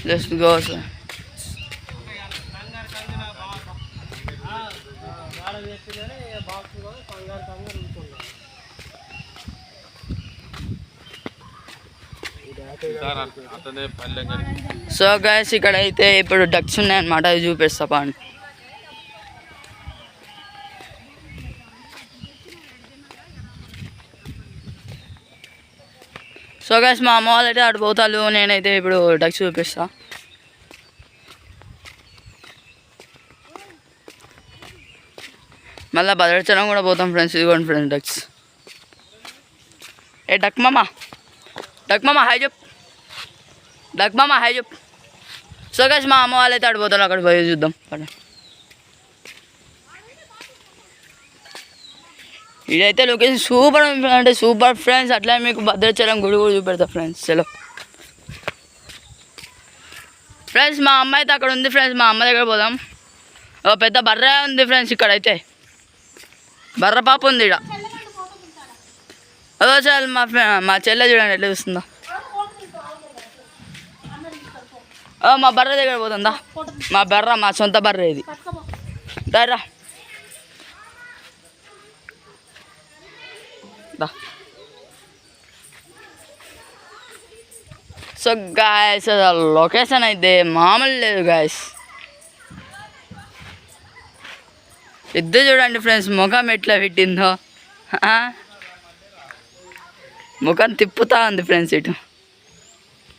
Let's go sir. So guys ఇక్కడ అయితే ఇప్పుడు డక్స్ ఉన్నాయన్నమాట, అవి చూపిస్తా పాండి. సో గైస్ మా అమ్మ వాళ్ళు అయితే అటు పోతారు, నేనైతే ఇప్పుడు డక్స్ చూపిస్తా. మళ్ళీ భద్రాచలం కూడా పోతాం ఫ్రెండ్స్. ఇదిగోండి ఫ్రెండ్స్ డక్స్. ఏ డక్ మామ హాయ్ చెప్పు. డక్ మామ హాయ్ చెప్పు. సో గైస్ మా అమ్మ వాళ్ళు అయితే అటు పోతారు, అక్కడ పోయి చూద్దాం. ఇదైతే లొకేషన్ సూపర్ అంటే సూపర్ ఫ్రెండ్స్. అట్లా మీకు భద్రాచలం గుడి కూడా చూపెడతా ఫ్రెండ్స్. చలో ఫ్రెండ్స్, మా అమ్మ అయితే అక్కడ ఉంది ఫ్రెండ్స్. మా అమ్మ దగ్గర పోదాం. ఒక పెద్ద బర్రె ఉంది ఫ్రెండ్స్. ఇక్కడైతే బర్ర పాప ఉంది ఇక్కడ. అదో చాలు మా చెల్లె చూడండి ఎట్లా చూస్తుందా. మా బర్రె దగ్గర పోతుందా. మా బర్ర మా సొంత బర్రె ఇది. రా సో గాయస్ లొకేషన్ అయితే మామూలు లేదు గాయస్. ఇద్దరు చూడండి ఫ్రెండ్స్, ముఖం ఎట్లా పెట్టిందో. ముఖం తిప్పుతా ఉంది ఫ్రెండ్స్ ఇటు.